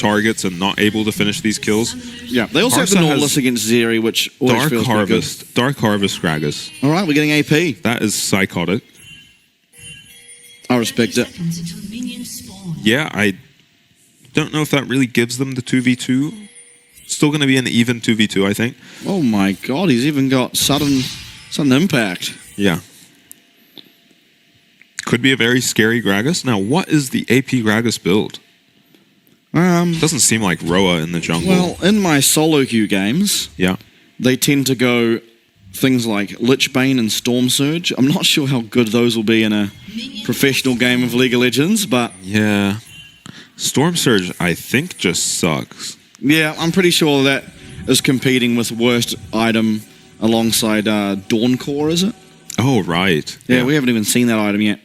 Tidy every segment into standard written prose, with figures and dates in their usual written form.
targets and not able to finish these kills. Yeah, they also have the Nautilus against Zeri, which always feels good. Dark Harvest Gragas. All right, we're getting AP. That is psychotic. I respect it. Yeah, I don't know if that really gives them the 2v2. Still going to be an even 2v2, I think. Oh my god, he's even got sudden impact. Yeah. Could be a very scary Gragas. Now, what is the AP Gragas build? Doesn't seem like Roa in the jungle. Well, in my solo queue games, yeah, they tend to go things like Lichbane and Storm Surge. I'm not sure how good those will be in a professional game of League of Legends, but... Yeah. Storm Surge, I think, just sucks. Yeah, I'm pretty sure that is competing with worst item alongside Dawn Core, is it? Oh, right. Yeah, we haven't even seen that item yet.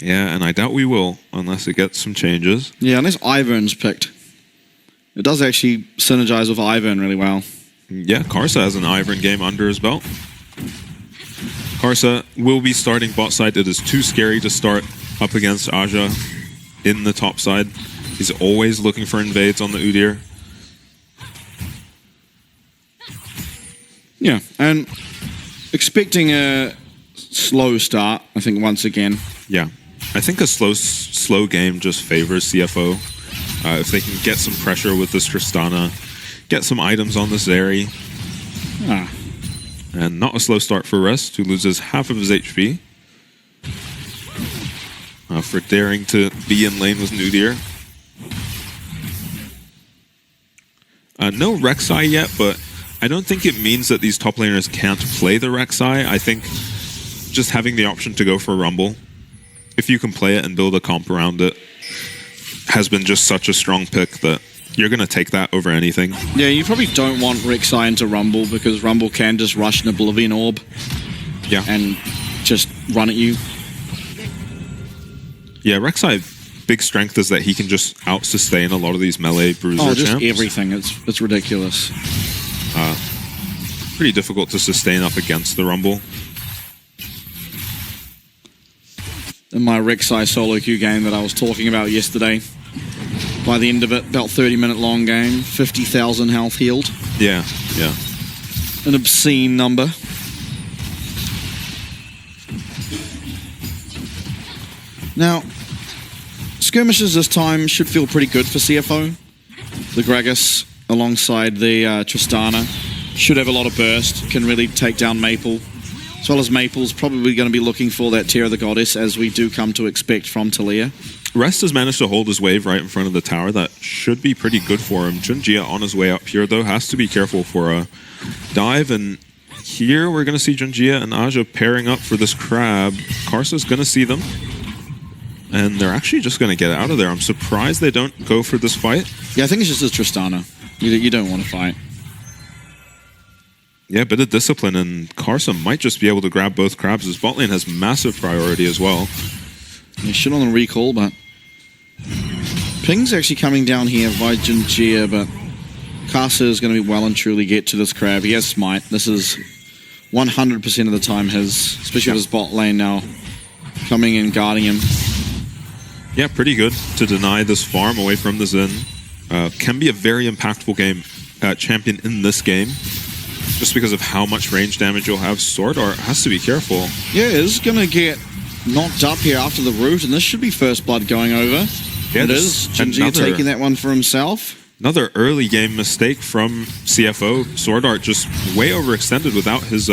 Yeah, and I doubt we will, unless it gets some changes. Yeah, unless Ivern's picked. It does actually synergize with Ivern really well. Yeah, Karsa has an Ivern game under his belt. Karsa will be starting bot side. It is too scary to start up against Aja in the top side. He's always looking for invades on the Udyr. Yeah, and expecting a slow start, I think, once again. Yeah. I think a slow game just favors CFO. If they can get some pressure with this Tristana, get some items on this Zeri. And not a slow start for Rest, who loses half of his HP. For daring to be in lane with Udyr. No Rek'Sai yet, but I don't think it means that these top laners can't play the Rek'Sai. I think just having the option to go for Rumble, if you can play it and build a comp around it, has been just such a strong pick that you're going to take that over anything. Yeah, you probably don't want Rek'Sai into Rumble because Rumble can just rush an Oblivion Orb. Yeah. And just run at you. Yeah, Rek'Sai, big strength is that he can just out-sustain a lot of these melee bruiser champs. Just everything. It's ridiculous. Pretty difficult to sustain up against the Rumble. In my Rek'Sai solo queue game that I was talking about yesterday, by the end of it, about 30-minute long game, 50,000 health healed. Yeah, yeah. An obscene number. Now, skirmishes this time should feel pretty good for CFO. The Gragas alongside the Tristana should have a lot of burst, can really take down Maple. As well as Maple's probably going to be looking for that Tear of the Goddess, as we do come to expect from Taliyah. Rest has managed to hold his wave right in front of the tower. That should be pretty good for him. Junjia on his way up here, though, has to be careful for a dive. And here we're going to see Junjia and Aja pairing up for this crab. Karsa's going to see them. And they're actually just going to get out of there. I'm surprised they don't go for this fight. Yeah, I think it's just a Tristana. You don't want to fight. Yeah, a bit of discipline, and Karsa might just be able to grab both crabs. His bot lane has massive priority as well. Yeah, shit on the recall, but... Ping's actually coming down here by Junjia, but Karsa is going to be well and truly get to this crab. He has Smite. This is 100% of the time his, especially with his bot lane now coming and guarding him. Yeah, pretty good to deny this farm away from the Zen. Can be a very impactful game champion in this game. Just because of how much range damage you'll have. Sword Art has to be careful. Yeah, it's going to get knocked up here after the root, and this should be first blood going over. Yeah, it is. Junjia taking that one for himself. Another early game mistake from CFO. Sword Art just way overextended without his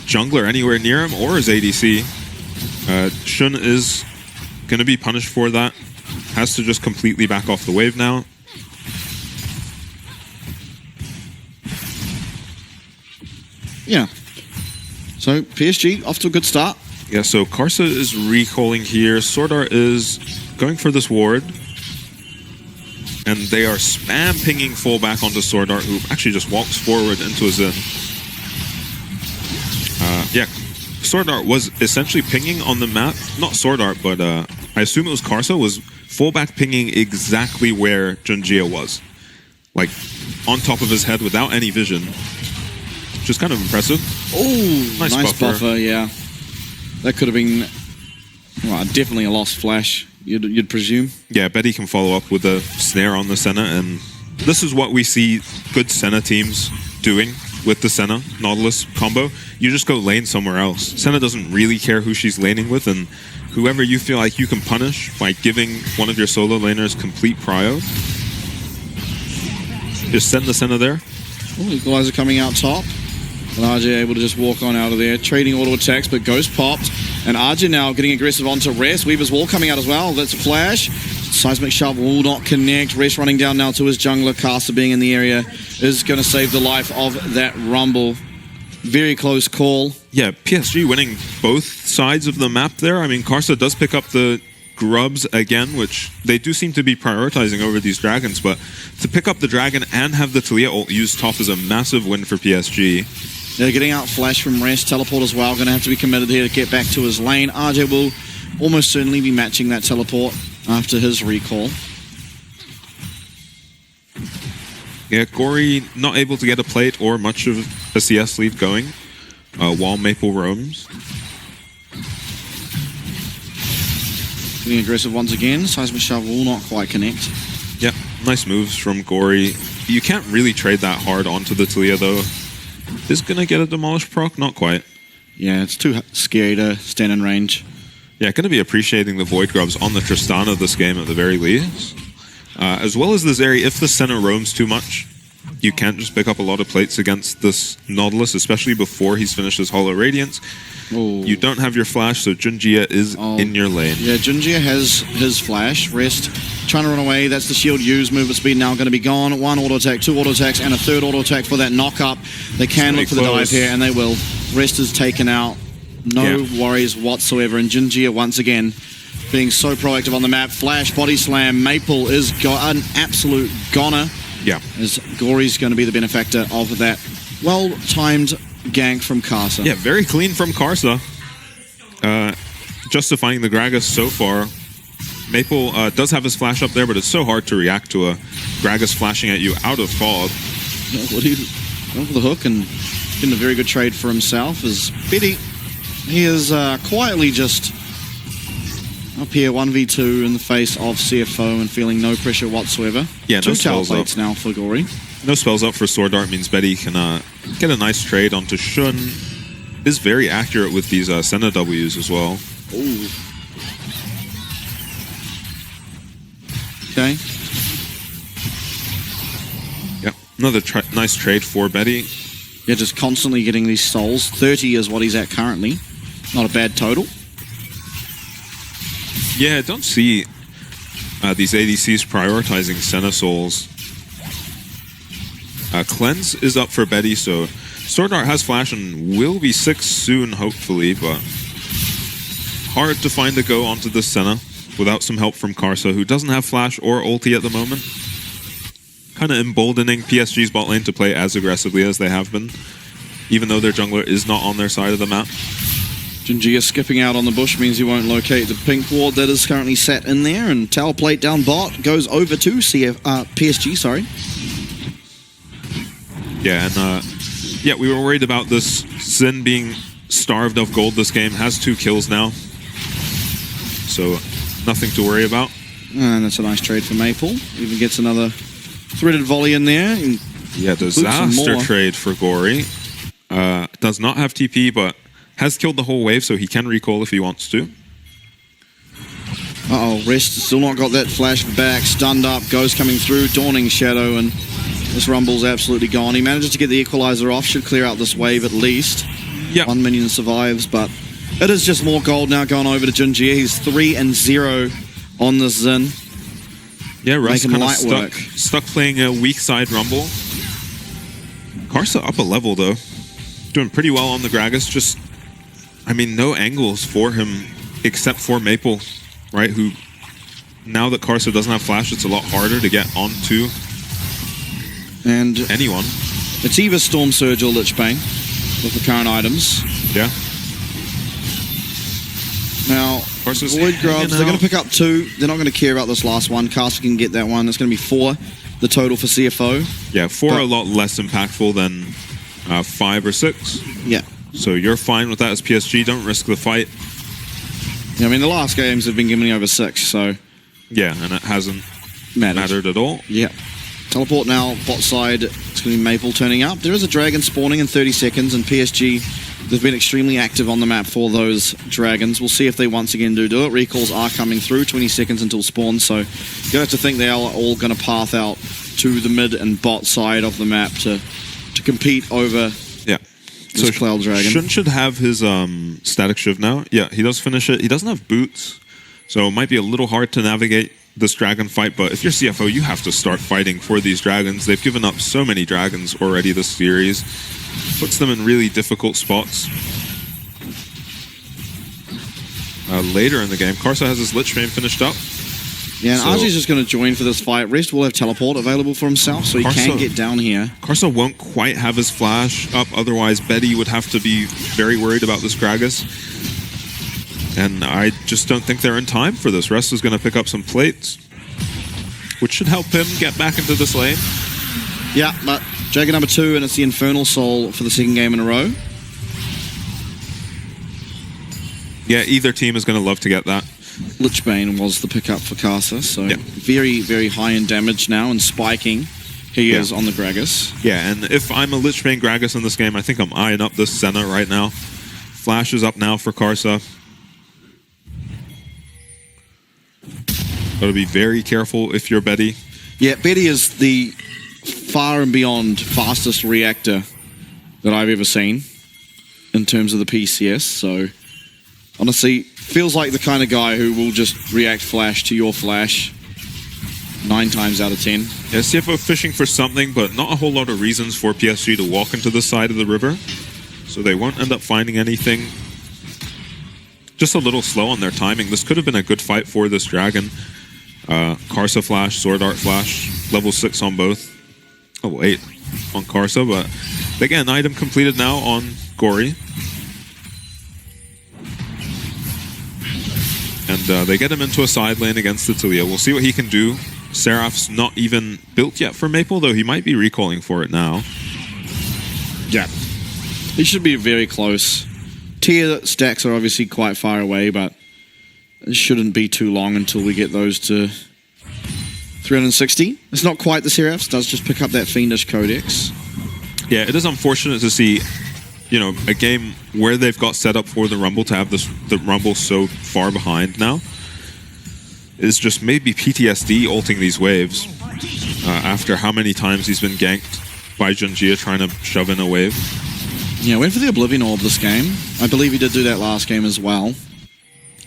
jungler anywhere near him or his ADC. Shun is going to be punished for that. Has to just completely back off the wave now. Yeah. So PSG off to a good start. Yeah, so Karsa is recalling here. Sword Art is going for this ward. And they are spam pinging full back onto Sword Art, who actually just walks forward into a Zen. Yeah, Sword Art was essentially pinging on the map. Not Sword Art, but I assume it was Karsa, was full back pinging exactly where Junjia was. Like, on top of his head without any vision. Which is kind of impressive. Oh, nice buffer, yeah. That could have been definitely a lost flash. you'd presume. Yeah, Betty can follow up with a snare on the Senna, and this is what we see good Senna teams doing with the Senna Nautilus combo. You just go lane somewhere else. Senna doesn't really care who she's laning with, and whoever you feel like you can punish by giving one of your solo laners complete prio, just send the Senna there. Oh, Equalizer coming out top. And RJ able to just walk on out of there, trading auto attacks, but Ghost popped. And RJ now getting aggressive onto Rest. Weaver's Wall coming out as well. That's a flash. Seismic Shove will not connect. Rest running down now to his jungler. Caster being in the area is going to save the life of that Rumble. Very close call. Yeah, PSG winning both sides of the map there. I mean, Karsa does pick up the grubs again, which they do seem to be prioritizing over these dragons, but to pick up the dragon and have the Talia ult used top is a massive win for PSG. They're getting out flash from Rest. Teleport as well. Going to have to be committed here to get back to his lane. RJ will almost certainly be matching that teleport after his recall. Yeah, Gory not able to get a plate or much of a CS lead going while Maple roams. Getting aggressive once again. Seismic Shove will not quite connect. Yeah, nice moves from Gory. You can't really trade that hard onto the Talia though. Is going to get a Demolish proc? Not quite. Yeah, it's too scary to stand in range. Yeah, going to be appreciating the Void Grubs on the Tristana this game at the very least. As well as the Zeri, if the center roams too much, you can't just pick up a lot of plates against this Nautilus, especially before he's finished his Hollow Radiance. Ooh. You don't have your flash, so Junjia is in your lane. Yeah, Junjia has his flash. Rest trying to run away. That's the shield use. Movement speed now going to be gone. One auto attack, two auto attacks, and a third auto attack for that knock up. They can look for the dive here, and they will. Rest is taken out. No worries whatsoever. And Junjia once again being so proactive on the map. Flash, body slam. Maple is an absolute goner. Yeah. As Gory's going to be the benefactor of that well-timed gank from Karsa. Yeah, very clean from Karsa. Justifying the Gragas so far. Maple does have his flash up there, but it's so hard to react to a Gragas flashing at you out of fog. Well, he went for the hook and getting a very good trade for himself. As Betty, he is quietly just up here 1v2 in the face of CFO and feeling no pressure whatsoever. Yeah, Two no tower spells plates up. now for Gory. No spells up for Sword Dart means Betty can get a nice trade onto Shun. Is very accurate with these Senna Ws as well. Ooh. Okay. Yeah, another nice trade for Betty. Yeah, just constantly getting these souls. 30 is what he's at currently. Not a bad total. Yeah, I don't see these ADCs prioritizing Senna souls. Cleanse is up for Betty, so Sword Art has flash and will be 6 soon, hopefully, but hard to find a go onto the Senna without some help from Karsa, who doesn't have flash or ulti at the moment. Kind of emboldening PSG's bot lane to play as aggressively as they have been, even though their jungler is not on their side of the map. Junjia skipping out on the bush means he won't locate the pink ward that is currently sat in there, and tower plate down bot goes over to PSG, sorry. Yeah, and yeah, we were worried about this Xin being starved of gold this game. Has 2 kills now, so nothing to worry about. And that's a nice trade for Maple. Even gets another threaded volley in there. Yeah, disaster trade for Gory. Does not have TP, but has killed the whole wave, so he can recall if he wants to. Uh-oh, Rest still not got that flash back. Stunned up, Ghost coming through, Dawning Shadow, and this Rumble's absolutely gone. He manages to get the Equalizer off, should clear out this wave at least. Yeah. 1 minion survives, but it is just more gold now going over to Junjia. He's 3-0 on the Xin. Yeah, Russ Making kind of light stuck playing a weak side Rumble. Karsa up a level, though. Doing pretty well on the Gragas. Just, I mean, no angles for him except for Maple, right? Who, now that Karsa doesn't have flash, it's a lot harder to get onto and anyone. It's either Storm Surge or Lich Bane with the current items. Yeah. Now, Karsa's Void Grubs, they're going to pick up 2. They're not going to care about this last one. Karsa can get that one. It's going to be 4, the total for CFO. Yeah, 4 are a lot less impactful than 5 or 6. Yeah. So you're fine with that as PSG. Don't risk the fight. Yeah, I mean, the last games have been giving over 6, so... Yeah, and it hasn't mattered at all. Yeah. Teleport now, bot side. It's going to be Maple turning up. There is a dragon spawning in 30 seconds, and PSG, they've been extremely active on the map for those dragons. We'll see if they once again do it. Recalls are coming through, 20 seconds until spawn, so you're going to have to think they are all going to path out to the mid and bot side of the map to compete over this Cloud Dragon. Should have his static shiv now. Yeah, he does finish it. He doesn't have boots, so it might be a little hard to navigate this dragon fight, but if you're CFO, you have to start fighting for these dragons. They've given up so many dragons already this series. Puts them in really difficult spots. Later in the game, Karsa has his Lich Bane finished up. Yeah, and Archie's just going to join for this fight. Rest will have teleport available for himself, so he can get down here. Karsa won't quite have his flash up, otherwise Betty would have to be very worried about this Gragas. And I just don't think they're in time for this. Rest is going to pick up some plates, which should help him get back into this lane. Yeah, but Dragon number 2, and it's the Infernal Soul for the second game in a row. Yeah, either team is going to love to get that. Lich Bane was the pickup for Karsa, so very, very high in damage now and spiking. He is on the Gragas. Yeah, and if I'm a Lich Bane Gragas in this game, I think I'm eyeing up this Senna right now. Flash is up now for Karsa. Got to be very careful if you're Betty. Yeah, Betty is the far and beyond fastest reactor that I've ever seen in terms of the PCS, so honestly, feels like the kind of guy who will just react flash to your flash 9 times out of 10. Yeah, CFO fishing for something, but not a whole lot of reasons for PSG to walk into the side of the river, so they won't end up finding anything. Just a little slow on their timing. This could have been a good fight for this dragon. Karsa flash, Sword Art flash, level 6 on both. Level 8 on Karsa, but they get an item completed now on Gory. And they get him into a side lane against the Talia. We'll see what he can do. Seraph's not even built yet for Maple, though he might be recalling for it now. Yeah. He should be very close. Tier stacks are obviously quite far away, but it shouldn't be too long until we get those to 360. It's not quite the Seraphs, does just pick up that Fiendish Codex. Yeah, it is unfortunate to see, you know, a game where they've got set up for the Rumble to have the Rumble so far behind now. Is just maybe PTSD ulting these waves after how many times he's been ganked by Junjia trying to shove in a wave. Yeah, went for the Oblivion Orb this game. I believe he did do that last game as well.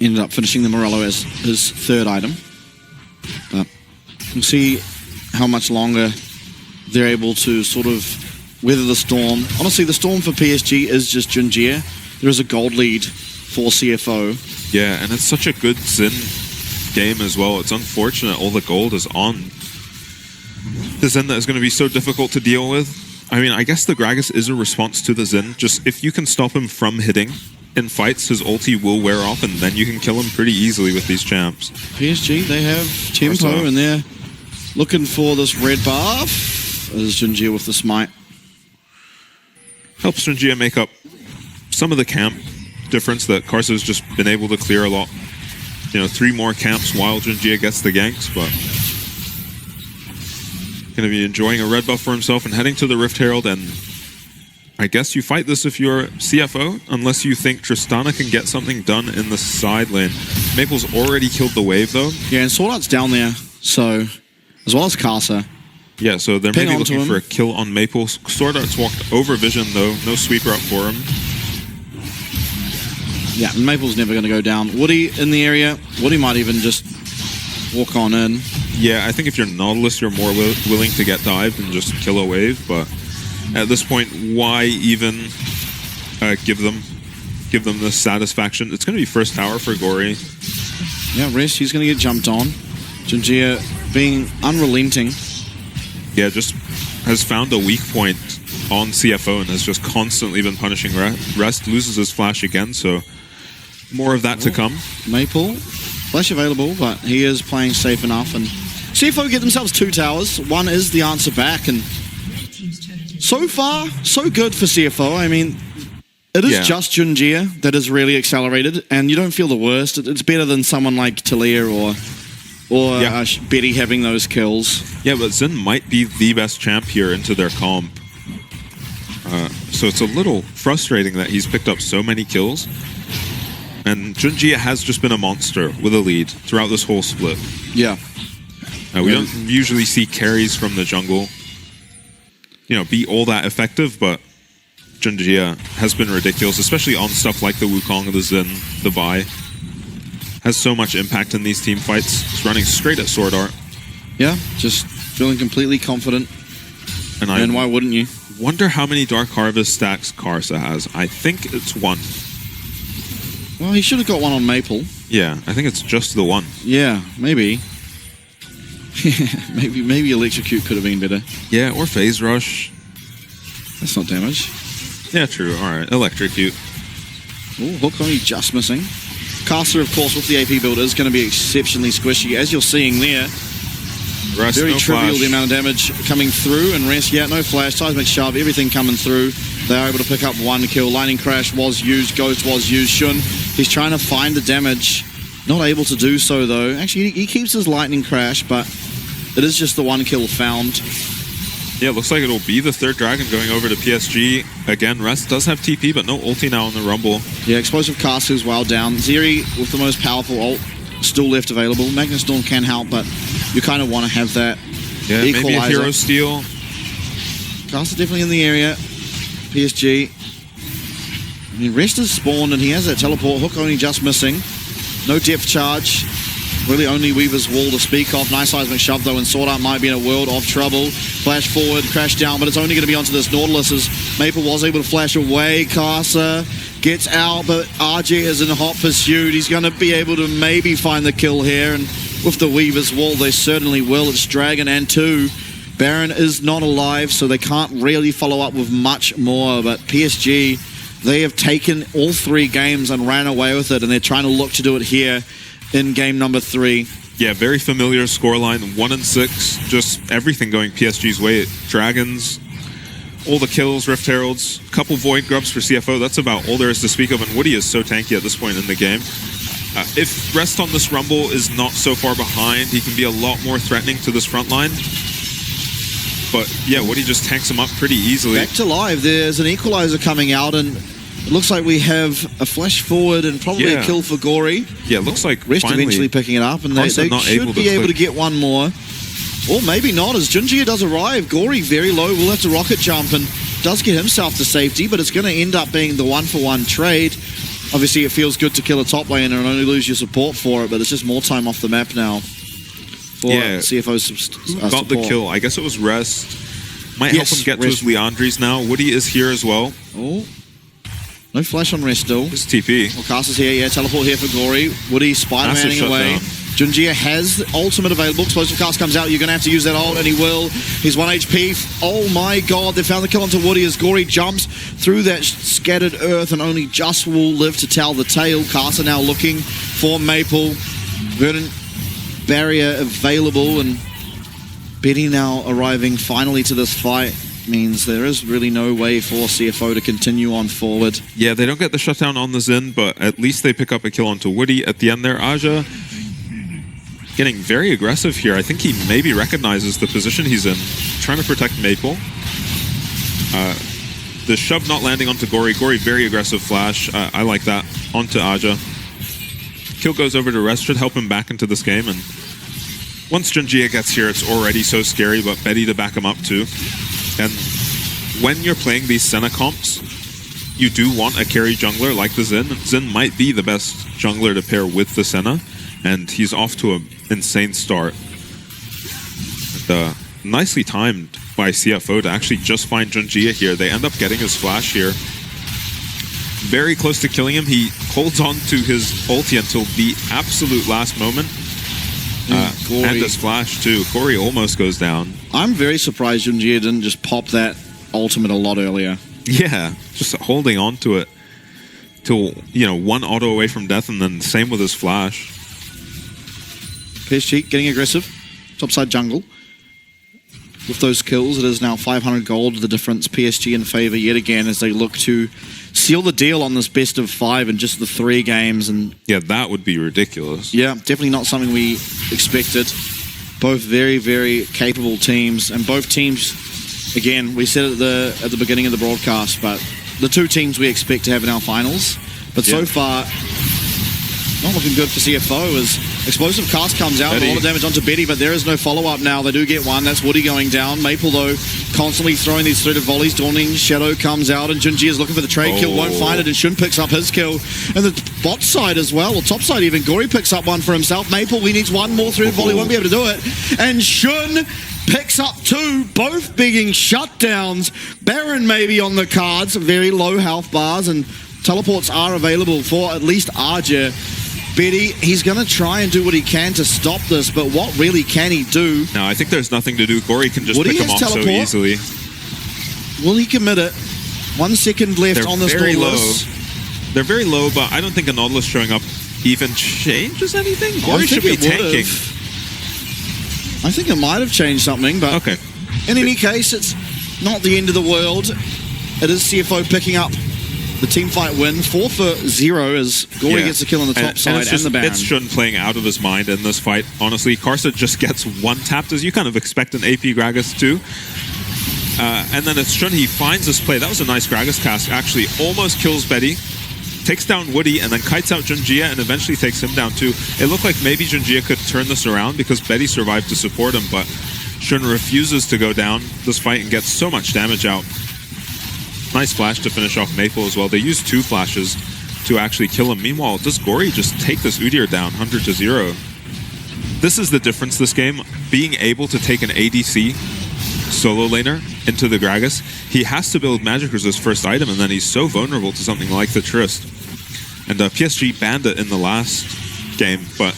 Ended up finishing the Morello as his 3rd item. But we'll see how much longer they're able to sort of weather the storm. Honestly, the storm for PSG is just Junjia. There is a gold lead for CFO. Yeah, and it's such a good Xin game as well. It's unfortunate all the gold is on the Xin that is going to be so difficult to deal with. I mean, I guess the Gragas is a response to the Xin. Just if you can stop him from hitting in fights, his ulti will wear off, and then you can kill him pretty easily with these champs. PSG, they have tempo, and they're looking for this red buff. As Junjia with the smite. Helps Junjia make up some of the camp difference that Karsa's just been able to clear a lot. You know, 3 more camps while Junjia gets the ganks, but going to be enjoying a red buff for himself and heading to the Rift Herald, and I guess you fight this if you're CFO, unless you think Tristana can get something done in the side lane. Maple's already killed the wave, though. Yeah, and Sword Art's down there, so as well as Karsa. Yeah, so they're maybe looking for a kill on Maple. Sword Art's walked over Vision, though. No sweeper up for him. Yeah, and Maple's never going to go down. Woody in the area. Woody might even just walk on in. Yeah, I think if you're Nautilus, you're more willing to get dived and just kill a wave, but at this point, why even give them the satisfaction? It's going to be first tower for Gory. Yeah, Rest, he's going to get jumped on. Junjia being unrelenting. Yeah, just has found a weak point on CFO and has just constantly been punishing Rest. Loses his flash again, so more of that to come. Maple, flash available, but he is playing safe enough. And CFO get themselves 2 towers. One is the answer back, and so far, so good for CFO. I mean, It is just Junjia that is really accelerated, and you don't feel the worst. It's better than someone like Talia or Betty having those kills. Yeah, but Zen might be the best champ here into their comp. So it's a little frustrating that he's picked up so many kills. And Junjia has just been a monster with a lead throughout this whole split. Yeah. We don't usually see carries from the jungle, be all that effective, but Junjia has been ridiculous, especially on stuff like the Wukong, the Zen, the Vi. Has so much impact in these team fights. He's running straight at Sword Art. Yeah, just feeling completely confident. And why wouldn't you? Wonder how many Dark Harvest stacks Karsa has. I think it's 1. Well, he should have got one on Maple. Yeah, I think it's just the 1. Yeah, maybe. maybe Electrocute could have been better. Yeah, or Phase Rush. That's not damage. Yeah, true. All right, Electrocute. Oh, Hook only just missing. Caster, of course, with the AP build is going to be exceptionally squishy, as you're seeing there. Rest, very no trivial flash. The amount of damage coming through, and Rest, no flash, seismic shove, everything coming through. They are able to pick up 1 kill. Lightning Crash was used, Ghost was used. Shun, he's trying to find the damage. Not able to do so, though. Actually, he keeps his Lightning Crash, but it is just the 1 kill found. Yeah, looks like it'll be the 3rd Dragon going over to PSG. Again, Rest does have TP, but no ulti now in the Rumble. Yeah, Explosive Caster is well down. Zeri with the most powerful ult still left available. Magnus Storm can help, but you kind of want to have that equalizer. Maybe a Hero Steal. Caster definitely in the area. PSG. I mean, Rest is spawned, and he has that teleport. Hook only just missing. No depth charge. Really only Weaver's Wall to speak of. Nice seismic shove, though, and Sword Art might be in a world of trouble. Flash forward, crash down, but it's only going to be onto this Nautilus as Maple was able to flash away. Casa gets out, but RJ is in hot pursuit. He's going to be able to maybe find the kill here, and with the Weaver's Wall, they certainly will. It's Dragon and 2. Baron is not alive, so they can't really follow up with much more, but PSG, they have taken all 3 games and ran away with it, and they're trying to look to do it here in game number 3. Yeah, very familiar scoreline, 1 and 6. Just everything going PSG's way. Dragons, all the kills, Rift Heralds, couple Void Grubs for CFO. That's about all there is to speak of, and Woody is so tanky at this point in the game. If Rest on this Rumble is not so far behind, he can be a lot more threatening to this front line. But yeah, Woody just tanks him up pretty easily. Back to live, there's an equalizer coming out, and it looks like we have a flash forward and probably a kill for Gory. Yeah, it looks like Rest eventually picking it up, and they should be able to get one more. Or maybe not, as Junjia does arrive. Gory very low, will have to rocket jump and does get himself to safety, but it's going to end up being the 1-for-1 trade. Obviously, it feels good to kill a top laner and only lose your support for it, but it's just more time off the map now for CFO's Who got the kill? I guess it was Rest. Might help him get to his Leandries now. Woody is here as well. Oh. No flash on Rest still. It's TP. Well, Caster's here, teleport here for Gory. Woody Spider-Manning away. Junjia has the ultimate available. Explosive Cast comes out. You're going to have to use that ult, and he will. He's 1 HP. Oh my god, they found the kill onto Woody as Gory jumps through that scattered earth and only just will live to tell the tale. Caster now looking for Maple. Verdant barrier available, and Betty now arriving finally to this fight. Means there is really no way for CFO to continue on forward. Yeah, they don't get the shutdown on the Zen, but at least they pick up a kill onto Woody at the end there. Aja getting very aggressive here. I think he maybe recognizes the position he's in, trying to protect Maple. The shove not landing onto Gory. Gory, very aggressive flash. I like that. Onto Aja. Kill goes over to Rest, should help him back into this game, and once Junjia gets here, it's already so scary, but Betty to back him up too. And when you're playing these Senna comps, you do want a carry jungler like the Zen. Zen might be the best jungler to pair with the Senna, and he's off to an insane start. And, nicely timed by CFO to actually just find Junjia here. They end up getting his flash here. Very close to killing him. He holds on to his ulti until the absolute last moment. And his flash too. Gory almost goes down. I'm very surprised Junjia didn't just pop that ultimate a lot earlier. Yeah, just holding on to it till, one auto away from death, and then same with his flash. PSG getting aggressive. Topside jungle. with those kills. It is now 500 gold, the difference PSG in favor yet again as they look to seal the deal on this best of 5 in just the 3 games. And yeah, that would be ridiculous. yeah, definitely not something we expected. Both very, very capable teams, and both teams, again, we said it at the beginning of the broadcast, but the 2 teams we expect to have in our finals. But so far, not looking good for CFO as Explosive Cast comes out, a lot of damage onto Betty, but there is no follow-up now. They do get one. That's Woody going down. Maple, though, constantly throwing these threaded volleys. Dawning Shadow comes out, and Junji is looking for the trade kill. Won't find it, and Shun picks up his kill. And the bot side as well, or top side even, Gory picks up one for himself. Maple, he needs one more threaded volley. Won't be able to do it. And Shun picks up 2, both being shutdowns. Baron maybe on the cards, very low health bars, and teleports are available for at least Arja. Betty, he's going to try and do what he can to stop this, but what really can he do? No, I think there's nothing to do. Gory can just pick him off so easily. Will he commit it? 1 second left on this Nautilus. They're very low, but I don't think a Nautilus showing up even changes anything. Gory should be tanking. I think it might have changed something, but okay. In any case, it's not the end of the world. It is CFO picking up the team fight win, 4-for-0 as Gory gets a kill on the top side and the ban. It's Shun playing out of his mind in this fight. Honestly, Karsa just gets one tapped, as you kind of expect an AP Gragas to. And then it's Shun, he finds this play. That was a nice Gragas cast, actually. Almost kills Betty, takes down Woody, and then kites out Junjia and eventually takes him down too. It looked like maybe Junjia could turn this around because Betty survived to support him, but Shun refuses to go down this fight and gets so much damage out. Nice flash to finish off Maple as well. They used 2 flashes to actually kill him. Meanwhile, does Gory just take this Udyr down 100-0? This is the difference this game. Being able to take an ADC solo laner into the Gragas, he has to build Magic as his first item, and then he's so vulnerable to something like the Trist. And PSG banned it in the last game, but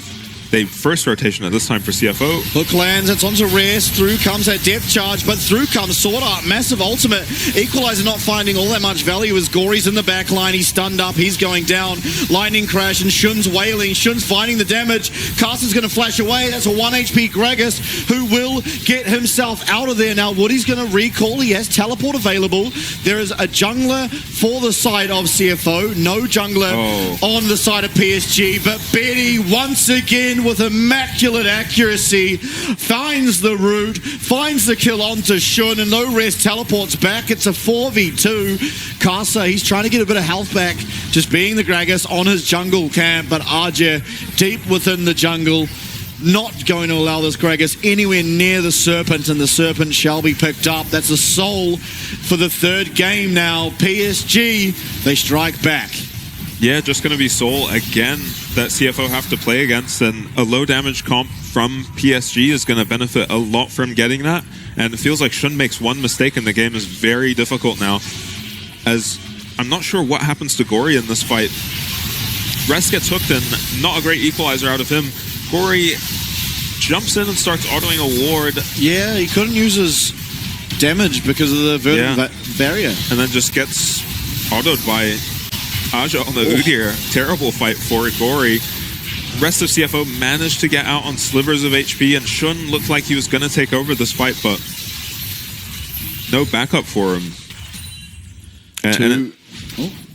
they first rotation at this time for CFO. Hook lands, it's onto Rest. Through comes that depth charge, but through comes Sword Art. Massive ultimate. Equalizer not finding all that much value as Gory's in the back line. He's stunned up, he's going down. Lightning crash, and Shun's wailing. Shun's finding the damage. Carson's going to flash away. That's a 1 HP Gragas who will get himself out of there. Now, Woody's going to recall. He has teleport available. There is a jungler for the side of CFO. No jungler on the side of PSG, but Betty once again with immaculate accuracy finds the root, finds the kill onto Shun, and no Rest teleports back. It's a 4v2. Karsa, he's trying to get a bit of health back, just being the Gragas on his jungle camp, but Arja deep within the jungle, not going to allow this Gragas anywhere near the Serpent, and the Serpent shall be picked up. That's a soul for the 3rd game now. PSG, they strike back. Yeah, just going to be Soul again that CFO have to play against, and a low damage comp from PSG is going to benefit a lot from getting that, and it feels like Shun makes one mistake and the game is very difficult now, as I'm not sure what happens to Gory in this fight. Rest gets hooked and not a great equalizer out of him. Gory jumps in and starts autoing a ward. Yeah, he couldn't use his damage because of the verdant barrier. And then just gets autoed by Aja on the Udyr. Terrible fight for Gory. Rest of CFO managed to get out on slivers of HP, and Shun looked like he was going to take over this fight, but no backup for him.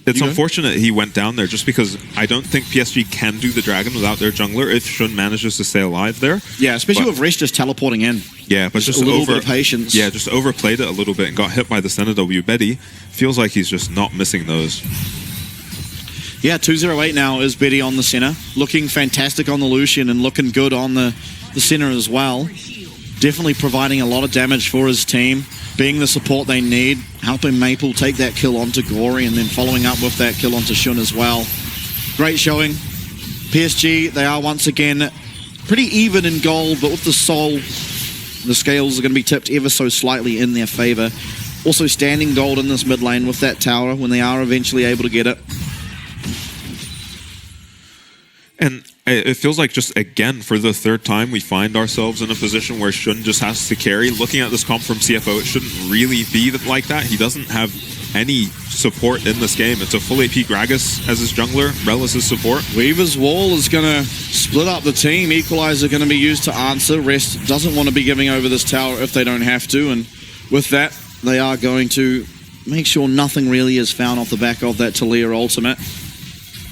It's unfortunate he went down there, just because I don't think PSG can do the dragon without their jungler if Shun manages to stay alive there. Yeah, especially with Rest just teleporting in. Yeah, but just a little bit of patience. Yeah, just overplayed it a little bit and got hit by the center W. Betty feels like he's just not missing those. Yeah, 208 now is Betty on the center. Looking fantastic on the Lucian and looking good on the center as well. Definitely providing a lot of damage for his team. Being the support they need. Helping Maple take that kill onto Gory and then following up with that kill onto Shun as well. Great showing. PSG, they are once again pretty even in gold, but with the Soul, the scales are going to be tipped ever so slightly in their favor. Also standing gold in this mid lane with that tower when they are eventually able to get it. And it feels like just again for the third time we find ourselves in a position where Shun just has to carry. Looking at this comp from CFO, it shouldn't really be like that. He doesn't have any support in this game. It's a full AP Gragas as his jungler, Rel as his support. Weaver's Wall is going to split up the team. Equalizer going to be used to answer. Rest doesn't want to be giving over this tower if they don't have to, and with that, they are going to make sure nothing really is found off the back of that Talia ultimate.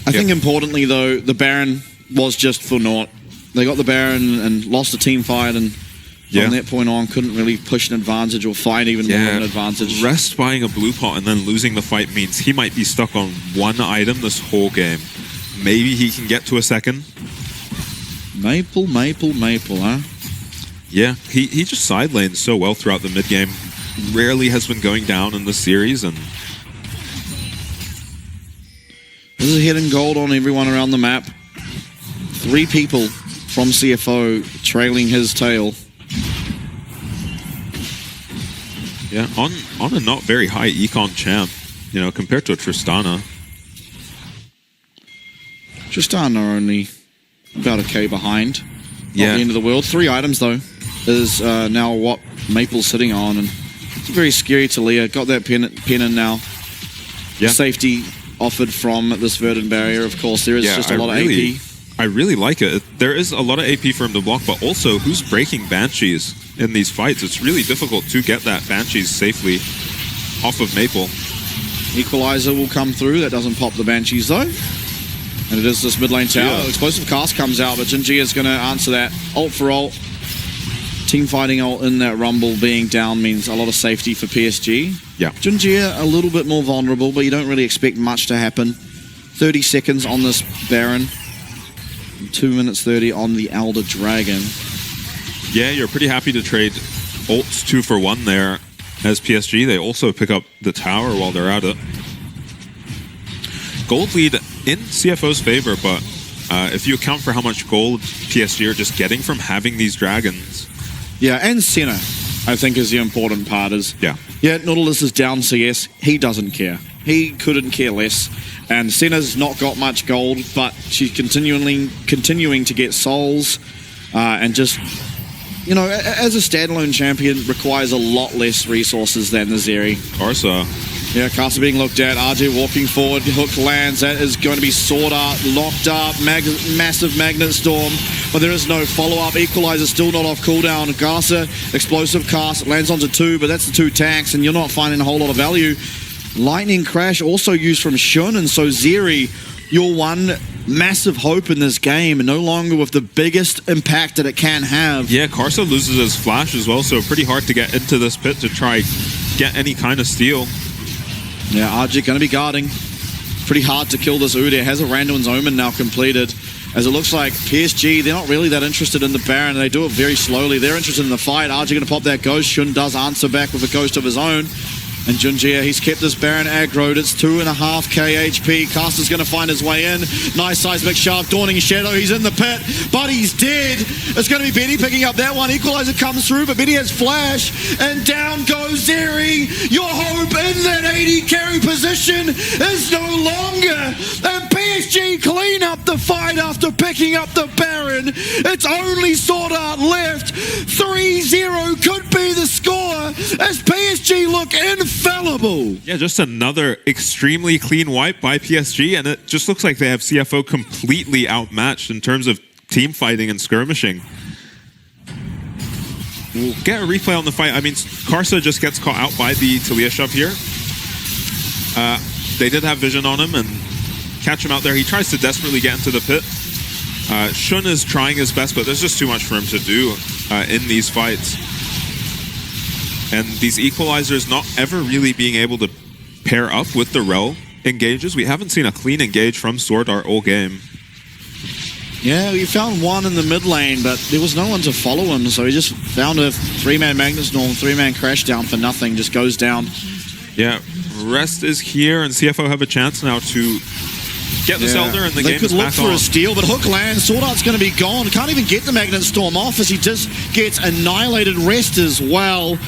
I think importantly, though, the Baron was just for naught. They got the Baron and lost a team fight, and from that point on, couldn't really push an advantage or find even more of an advantage. Rest buying a blue pot and then losing the fight means he might be stuck on one item this whole game. Maybe he can get to a second. Maple, huh? Yeah, he just side lanes so well throughout the mid game. Rarely has been going down in this series, and this is hidden gold on everyone around the map. 3 people from CFO trailing his tail. Yeah, on a not very high econ champ, you know, compared to a Tristana. Tristana only about a K behind. Yeah. Not the end of the world. 3 items, though, is now what Maple's sitting on, and it's very scary to Leah. Got that pin in now. Yeah. Safety offered from this Verdant barrier, of course. There is just a lot of AP. I really like it. There is a lot of AP for him to block, but also who's breaking Banshees in these fights? It's really difficult to get that Banshees safely off of Maple. Equalizer will come through. That doesn't pop the Banshees, though. And it is this mid lane tower. Yeah. Explosive cast comes out, but Jinji is going to answer that. Ult for ult. Team fighting ult in that Rumble being down means a lot of safety for PSG. Yeah. Jinjia a little bit more vulnerable, but you don't really expect much to happen. 30 seconds on this Baron. 2 minutes 30 on the Elder Dragon. Yeah, you're pretty happy to trade ults 2 for 1 there as PSG. They also pick up the tower while they're at it. Gold lead in CFO's favor, but if you account for how much gold PSG are just getting from having these dragons. Yeah, and Senna, I think, is the important part. Yeah, Nautilus is down CS. He doesn't care. He couldn't care less. And Senna's not got much gold, but she's continuing to get souls, and just, you know, as a standalone champion, requires a lot less resources than the Zeri. Karsa. Yeah, Karsa being looked at. RJ walking forward. Hook lands. That is going to be Sword Art, locked up. Massive Magnet Storm, but there is no follow-up. Equalizer still not off cooldown. Karsa, explosive cast, lands onto 2, but that's the 2 tanks, and you're not finding a whole lot of value. Lightning Crash also used from Shun, and so Zeri, your one massive hope in this game, and no longer with the biggest impact that it can have. Yeah, Karsa loses his flash as well, so pretty hard to get into this pit to try get any kind of steal. Yeah, RG going to be guarding. Pretty hard to kill this Udyr. Has a Randuin's Omen now completed. As it looks like PSG, they're not really that interested in the Baron. They do it very slowly. They're interested in the fight. RG going to pop that Ghost. Shun does answer back with a Ghost of his own. And Junjia, he's kept this Baron aggroed. It's 2.5k HP. Caster's going to find his way in. Nice seismic shaft, Dawning Shadow. He's in the pit, but he's dead. It's going to be Benny picking up that one. Equalizer comes through, but Benny has flash. And down goes Zeri. Your hope in that 80 carry position is no longer. And PSG clean up the fight after picking up the Baron. It's only Sword Art left. 3-0 could be the score as PSG look infallible. Yeah, just another extremely clean wipe by PSG, and it just looks like they have CFO completely outmatched in terms of team fighting and skirmishing. We'll get a replay on the fight. I mean, Karsa just gets caught out by the Talia shove here. They did have vision on him and catch him out there. He tries to desperately get into the pit. Shun is trying his best, but there's just too much for him to do in these fights. And these equalizers not ever really being able to pair up with the Rel engages. We haven't seen a clean engage from Sword Art all game. Yeah, we found one in the mid lane, but there was no one to follow him, so he just found a 3-man Magnet Storm, 3-man Crash down for nothing, just goes down. Yeah, Rest is here, and CFO have a chance now to get this Elder, and the game is back on. They could look for a steal, but Hook lands. Sword Art's going to be gone. Can't even get the Magnet Storm off as he just gets annihilated. Rest as well.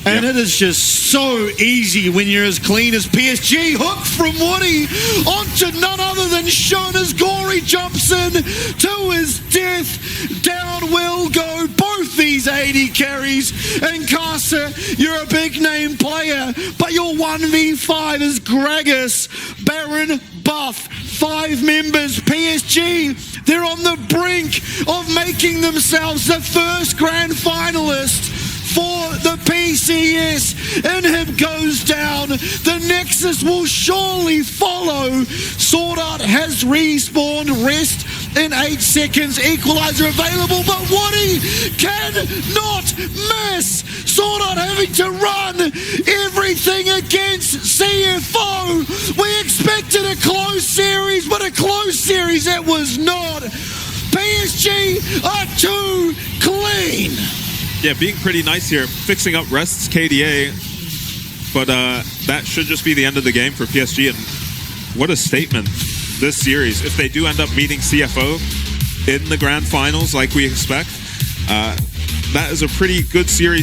And Yep. it is just so easy when you're as clean as PSG. Hook from Woody onto none other than Shona's Gory, jumps in to his death. Down will go both these 80 carries. And Casa, you're a big name player, but your 1v5 is Gragas, Baron, Buff, 5 members, PSG. They're on the brink of making themselves the first grand finalist for the PCS. Inhib goes down. The Nexus will surely follow. Sword Art has respawned. Rest in 8 seconds. Equalizer available, but Woody cannot miss. Sword Art having to run everything against CFO. We expected a close series, but a close series it was not. PSG are too clean. Yeah, being pretty nice here, fixing up Rest's KDA, but that should just be the end of the game for PSG, and what a statement this series. If they do end up meeting CFO in the grand finals like we expect, that is a pretty good series